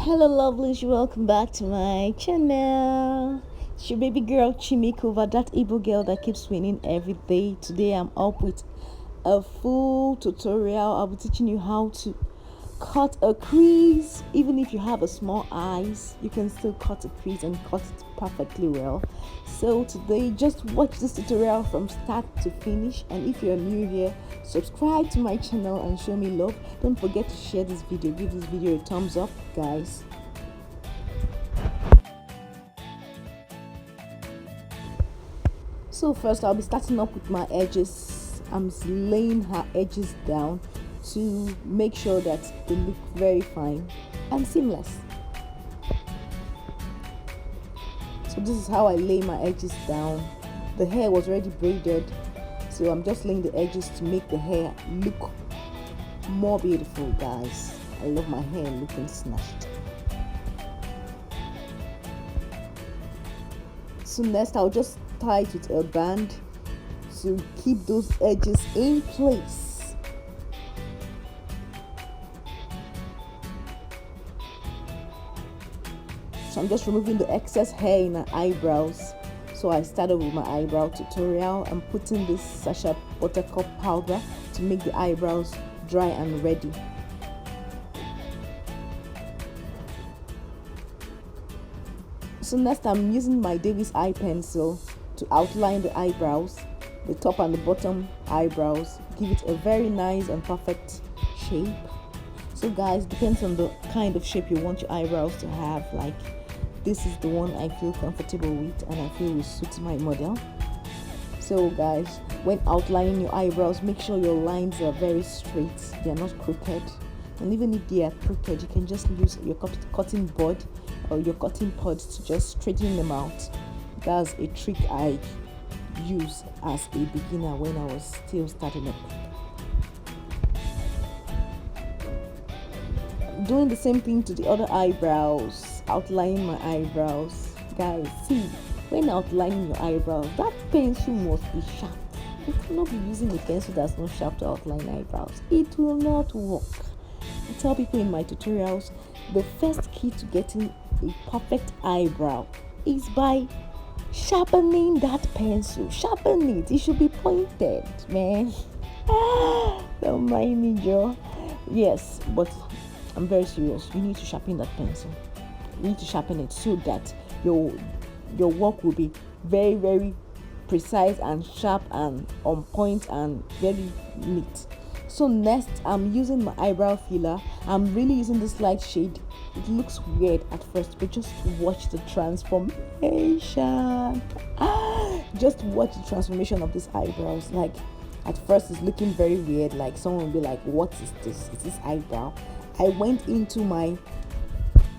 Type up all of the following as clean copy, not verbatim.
Hello lovelies, welcome back to my channel. It's your baby girl Chimikova, that Igbo girl that keeps winning every day. Today I'm up with a full tutorial. I'll be teaching you how to cut a crease. Even if you have a small eyes, you can still cut a crease and cut it perfectly well. So today, just watch this tutorial from start to finish, and if you're new here, subscribe to my channel and show me love. Don't forget to share this video, give this video a thumbs up, guys. So first I'll be starting up with my edges. I'm laying her edges down to make sure that they look very fine and seamless. So this is how I lay my edges down. The hair was already braided, so I'm just laying the edges to make the hair look more beautiful, guys. I love my hair looking snatched. So next I'll just tie it with a band to keep those edges in place. So I'm just removing the excess hair in my eyebrows. So I started with my eyebrow tutorial. I'm putting this sachet buttercup powder to make the eyebrows dry and ready. So next I'm using my Davis eye pencil to outline the eyebrows, the top and the bottom eyebrows, give it a very nice and perfect shape. So guys, depends on the kind of shape you want your eyebrows to have. Like, this is the one I feel comfortable with and I feel will suit my model. So guys, when outlining your eyebrows, make sure your lines are very straight, they are not crooked. And even if they are crooked, you can just use your cutting board or your cutting pod to just straighten them out. That's a trick I use as a beginner when I was still starting up. Doing the same thing to the other eyebrows, outlining my eyebrows. Guys, see, when outlining your eyebrows, that pencil must be sharp. You cannot be using a pencil that's not sharp to outline eyebrows. It will not work. I tell people in my tutorials, the first key to getting a perfect eyebrow is by sharpening that pencil. Sharpen it. It should be pointed, man. Don't mind me, Joe. Yes, but I'm very serious. You need to sharpen that pencil. You need to sharpen it so that your work will be very, very precise and sharp and on point and very neat. So next, I'm using my eyebrow filler. I'm really using this light shade. It looks weird at first, but just watch the transformation. Just watch the transformation of these eyebrows. Like, at first it's looking very weird, like someone will be like, what is this? Is this eyebrow? I went into my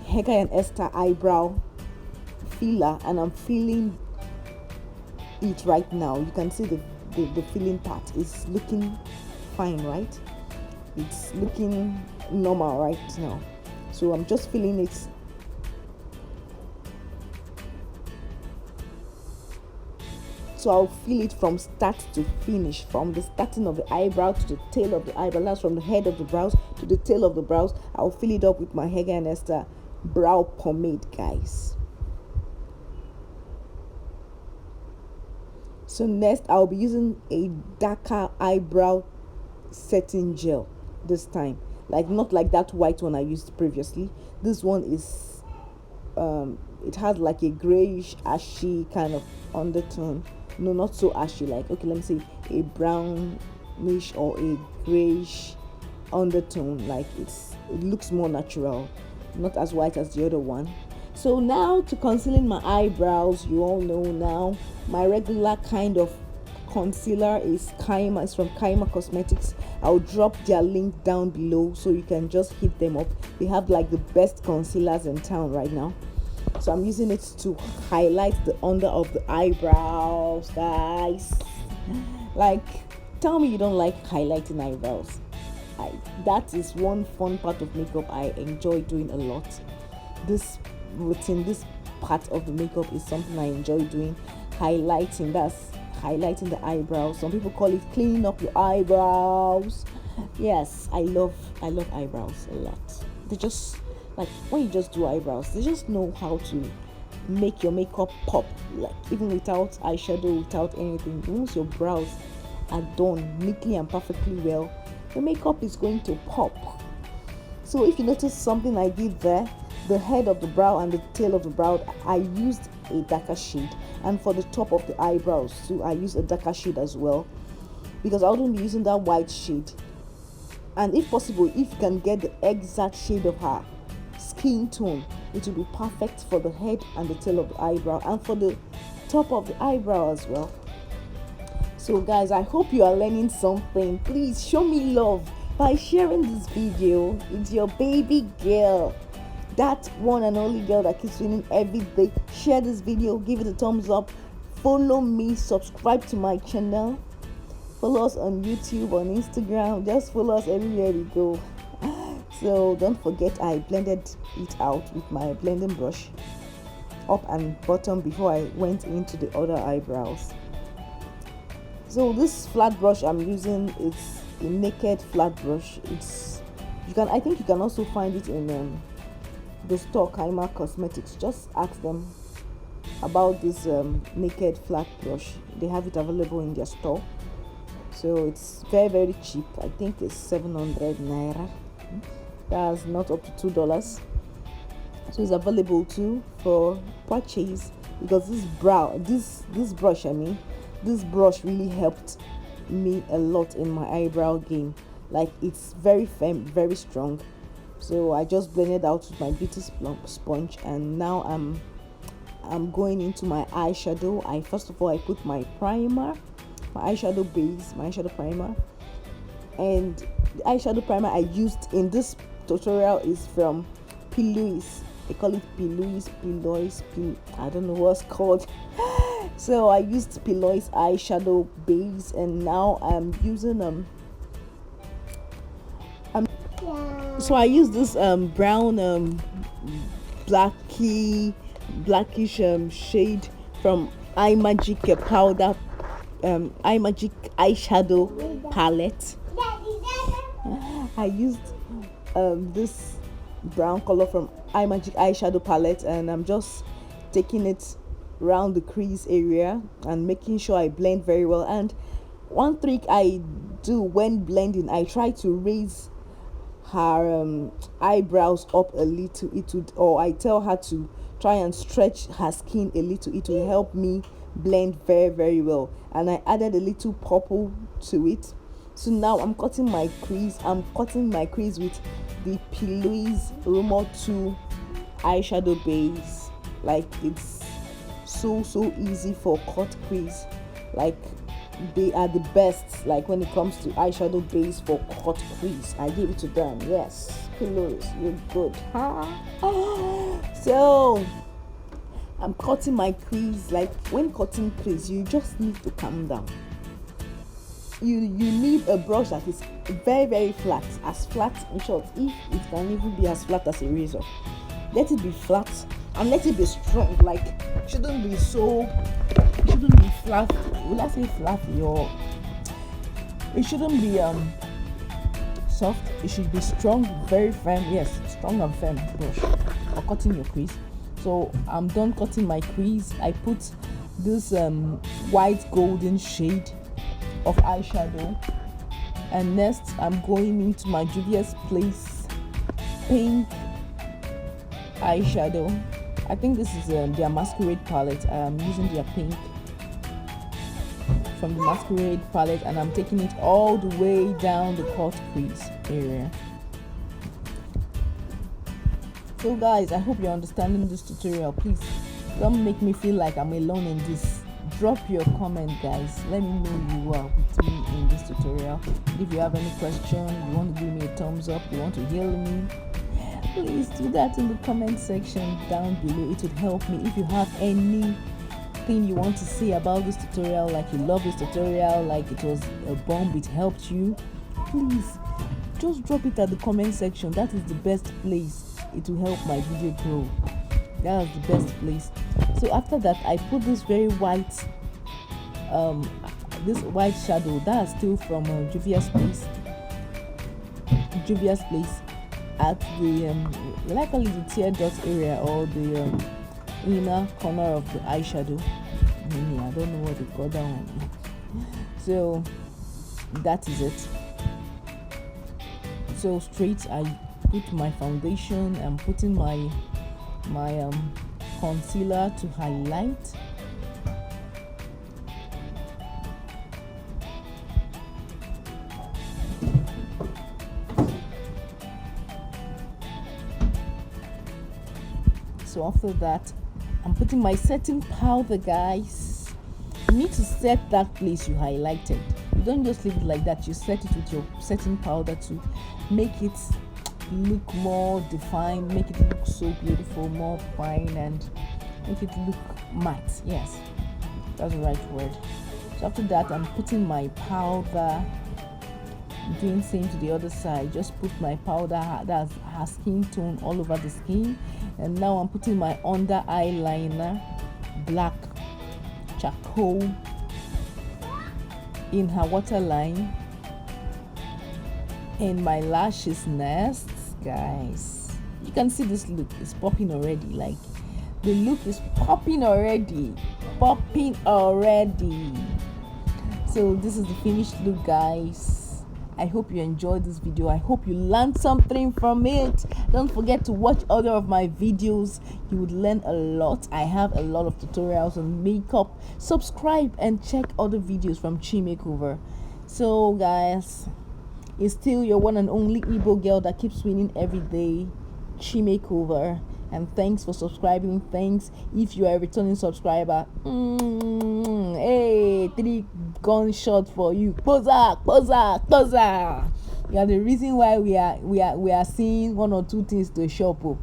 Hega and Esther eyebrow filler and I'm feeling it right now. You can see the filling part is looking fine, right? It's looking normal right now. So I'm just feeling it. So I'll feel it from start to finish, from the starting of the eyebrow to the tail of the eyebrow. That's from the head of the brows to the tail of the brows. I'll fill it up with my Hega and Esther brow pomade, guys. So next I'll be using a darker eyebrow setting gel this time. Like, not like that white one I used previously. This one is it has like a grayish ashy kind of undertone. No, not so ashy, like, okay, let me say a brownish or a grayish undertone. Like, it looks more natural, not as white as the other one. So now to concealing my eyebrows, you all know now my regular kind of concealer is it's from Kaimacostmetics. I'll drop their link down below so you can just hit them up. They have like the best concealers in town right now. So I'm using it to highlight the under of the eyebrows, guys. Like, tell me you don't like highlighting eyebrows. That is one fun part of makeup I enjoy doing a lot. This routine, this part of the makeup is something I enjoy doing. Highlighting, that's highlighting the eyebrows. Some people call it cleaning up your eyebrows. Yes, I love eyebrows a lot. They just Like when you just do eyebrows, they just know how to make your makeup pop, like even without eyeshadow, without anything. Once your brows are done neatly and perfectly well, the makeup is going to pop. So if you notice something I did there, the head of the brow and the tail of the brow, I used a darker shade, and for the top of the eyebrows too, I used a darker shade as well, because I wouldn't be using that white shade. And if possible, if you can get the exact shade of her skin tone, it will be perfect for the head and the tail of the eyebrow, and for the top of the eyebrow as well. So guys, I hope you are learning something. Please show me love by sharing this video. It's your baby girl, that one and only girl that keeps winning every day. Share this video, give it a thumbs up, follow me, subscribe to my channel, follow us on YouTube, on Instagram, just follow us everywhere we go. So don't forget, I blended it out with my blending brush, up and bottom, before I went into the other eyebrows. So this flat brush I'm using is a naked flat brush. I think you can also find it in the store Kaimacostmetics. Just ask them about this naked flat brush. They have it available in their store. So it's very, very cheap. I think it's 700 naira. That's not up to $2. So it's available too for purchase, because this brush, this brush really helped me a lot in my eyebrow game. Like, it's very firm, very strong. So I just blended out with my beauty sponge, and now I'm going into my eyeshadow. First of all, I put my primer, my eyeshadow base, my eyeshadow primer. And the eyeshadow primer I used in this tutorial is from Louise. They call it Louise, I don't know what's called. So I used Louise eyeshadow base, and now I'm using so I use this brown blackish shade from iMagic powder, iMagic eyeshadow palette. I used this brown color from iMagic eyeshadow palette, and I'm just taking it around the crease area and making sure I blend very well. And one trick I do when blending, I try to raise her eyebrows up a little. Or I tell her to try and stretch her skin a little. It will help me blend very, very well. And I added a little purple to it. So now I'm cutting my crease. I'm cutting my crease with the Louise Rumor 2 eyeshadow base. Like, it's so easy for cut crease. Like, they are the best, like, when it comes to eyeshadow base for cut crease. I give it to them. Yes, Louise, you're good. So I'm cutting my crease. Like, when cutting crease, you just need to calm down. You need a brush that is very, very flat, as flat, in short, if it can even be as flat as a razor. Let it be flat and let it be strong. Like, it shouldn't be flat. Will I say flat? It shouldn't be soft. It should be strong, very firm. Yes, strong and firm brush for cutting your crease. So I'm done cutting my crease. I put this white golden shade of eyeshadow, and next I'm going into my JUVIAS Place pink eyeshadow. I think this is their masquerade palette. I'm using their pink from the masquerade palette, and I'm taking it all the way down the cut crease area. So guys, I hope you're understanding this tutorial. Please don't make me feel like I'm alone in this. Drop your comment, guys. Let me know you are with me in this tutorial. If you have any question, you want to give me a thumbs up, you want to heal me, please do that in the comment section down below. It would help me. If you have anything you want to say about this tutorial, like you love this tutorial, like it was a bomb, it helped you, please just drop it at the comment section. That is the best place. It will help my video grow. That is the best place. So after that, I put this very white shadow that is still from JUVIAS Place. at the well, I call it the tear dot area, or the inner corner of the eyeshadow. I don't know what they call that one. So that is it. So straight, I put my foundation. I'm putting my concealer to highlight. So after that, I'm putting my setting powder, guys. You need to set that place you highlighted. You don't just leave it like that. You set it with your setting powder to make it look more defined, make it look so beautiful, more fine, and make it look matte. Yes, that's the right word. So after that, I'm putting my powder, doing same to the other side. Just put my powder that has skin tone all over the skin. And now I'm putting my under eyeliner, black charcoal, in her waterline, and my lashes next, guys. You can see this look is popping already. Like, the look is popping already. So this is the finished look, guys. I hope you enjoyed this video. I hope you learned something from it. Don't forget to watch other of my videos. You would learn a lot. I have a lot of tutorials on makeup. Subscribe and check other videos from Chi Makeover. So guys, it's still your one and only Igbo girl that keeps winning every day, Chi Makeover. And thanks for subscribing. Thanks if you are a returning subscriber. Hey, 3 gunshots for you. Posa. You are the reason why we are seeing 1 or 2 things to shop up.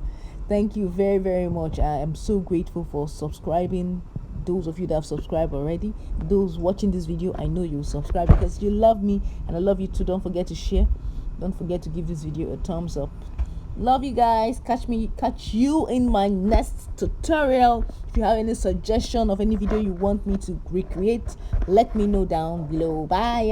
Thank you very, very much. I am so grateful for subscribing. Those of you that have subscribed already, those watching this video, I know you will subscribe because you love me and I love you too. Don't forget to share. Don't forget to give this video a thumbs up. Love you guys. Catch you in my next tutorial. If you have any suggestion of any video you want me to recreate, let me know down below. Bye.